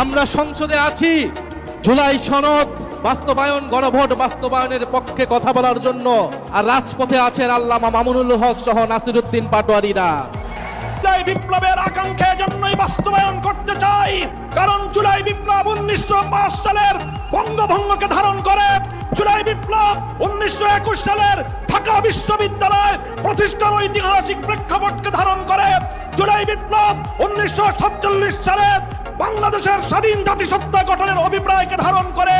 আমরা সংসদে আছি জুলাই সনদ বাস্তবায়ন, গণভোট বাস্তবায়নের পক্ষে কথা বলার জন্য, আর রাজপথে আছেন আল্লামা মামুনুল হক সহ নাসিরউদ্দিন পাটোয়ারীরা। জুলাই বিপ্লবের আকাঙ্ক্ষা জন্যই বাস্তবায়ন করতে চাই, কারণ জুলাই বিপ্লব 1905 সালের বঙ্গভঙ্গকে ধারণ করে, জুলাই বিপ্লব 1921 সালের ঢাকা বিশ্ববিদ্যালয় প্রতিষ্ঠার ঐতিহাসিক প্রেক্ষাপটকে ধারণ করে, জুলাই বিপ্লব 1947 সালে বাংলাদেশের স্বাধীন জাতিসত্তা গঠনের অভিপ্রায়কে ধারণ করে,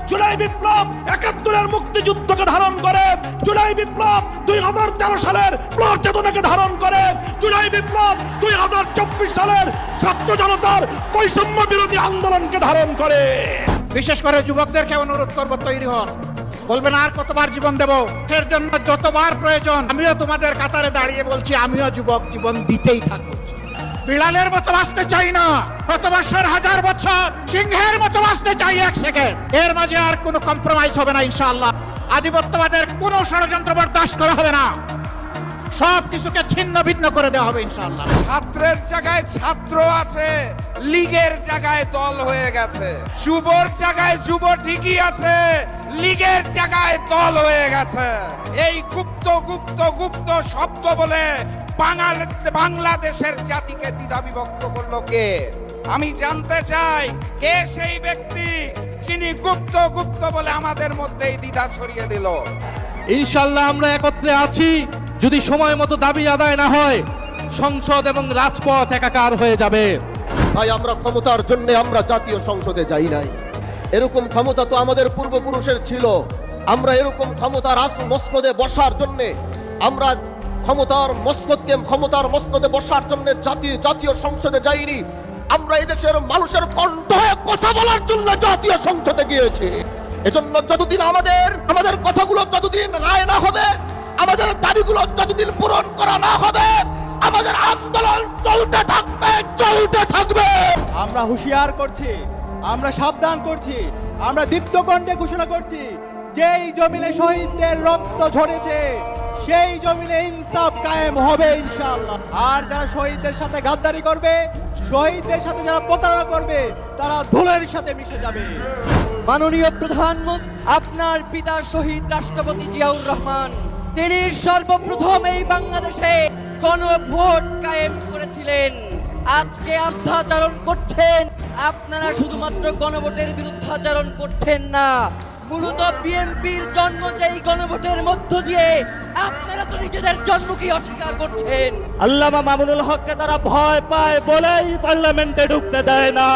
জুলাই বিপ্লব 71-এর মুক্তিযুদ্ধকে ধারণ করে, জুলাই বিপ্লব 2013 সালের প্লট চেতনাকে ধারণ করে, জুলাই বিপ্লব 2024 সালের ছাত্র জনতার বৈষম্য বিরোধী আন্দোলনকে ধারণ করে। বিশেষ করে যুবকদেরকে অনুরোধ করবো, তৈরি হন। বলবেন আর কতবার জীবন দেব, এর জন্য যতবার প্রয়োজন আমিও তোমাদের কাতারে দাঁড়িয়ে বলছি, আমিও যুবক, জীবন দিতেই থাকবো। বিড়ালের মতো বাঁচতে চাই না, কত বছর, হাজার বছর, সিংহের মতো বাঁচতে চাই 1 সেকেন্ড। এর মাঝে আর কোনো কম্প্রোমাইজ হবে না ইনশাআল্লাহ। আধিপত্যবাদের কোনো ষড়যন্ত্র বরদাস্ত করা হবে না, সব কিছুকে ছিন্ন ভিন্ন করে দেওয়া হবে ইনশাআল্লাহ। ছাত্রের জায়গায় ছাত্র আছে, লীগের জায়গায় দল হয়ে গেছে। যুবর জায়গায় যুব ঠিকই আছে, লীগের জায়গায় দল হয়ে গেছে। এই গুপ্ত গুপ্ত গুপ্ত শব্দ বলে বাংলাদেশের জাতিকে দ্বিধা বিভক্ত করলো কে? আমি জানতে চাই, কে সেই ব্যক্তি যিনি গুপ্ত গুপ্ত বলে আমাদের মধ্যে এই দ্বিধা ছড়িয়ে দিল? ইনশাআল্লাহ আমরা একত্রে আছি। যদি সময় মতো দাবি আদায় না হয়, সংসদ এবং রাজপথ একাকার হয়ে যাবে। তাই আমরা ক্ষমতার জন্য আমরা জাতীয় সংসদে যাই নাই। এরকম ক্ষমতা তো আমাদের পূর্বপুরুষের ছিল। আমরা এরকম ক্ষমতার মসনদে বসার জন্য, আমরা ক্ষমতার মসনদে বসার জন্য জাতীয় সংসদে যাইনি। আমরা এদেশের মানুষের কণ্ঠ হয়ে কথা বলার জন্য জাতীয় সংসদে গিয়েছি। এজন্য যতদিন আমাদের কথাগুলো যতদিন রায় না হবে, আমাদের দাবিগুলো যতদিন পূরণ করা না হবে, আমাদের আন্দোলন চলতে থাকবে। আমরা হুঁশিয়ার করছি, আমরা সাবধান করছি, আমরা দীপ্ত কণ্ঠে ঘোষণা করছি, যেই জমিনে শহীদদের রক্ত ঝরেছে সেই জমিনে ইনসাফ কায়েম হবে ইনশাআল্লাহ। আর যারা শহীদদের সাথে গাদ্দারি করবে, শহীদদের সাথে যারা প্রতারণা করবে, তারা ধুলোর সাথে মিশে যাবে। মাননীয় প্রধানমন্ত্রী, আপনার পিতা শহীদ রাষ্ট্রপতি জিয়াউর রহমান, তিনি সর্বপ্রথম এই বাংলাদেশে গণভোট কায়েম করেছিলেন। আজকে আত্মাচারণ করছেন, আপনারা শুধুমাত্র গণভোটের বিরুদ্ধাচারণ করছেন না, মূলত বিএনপির জন্ম যেই গণভোটের মধ্য দিয়ে, আপনারা তো নিজেদের জন্মকে অস্বীকার করছেন। আল্লামা মামুনুল হককে তারা ভয় পায় বলেই পার্লামেন্টে ঢুকতে দেয় না।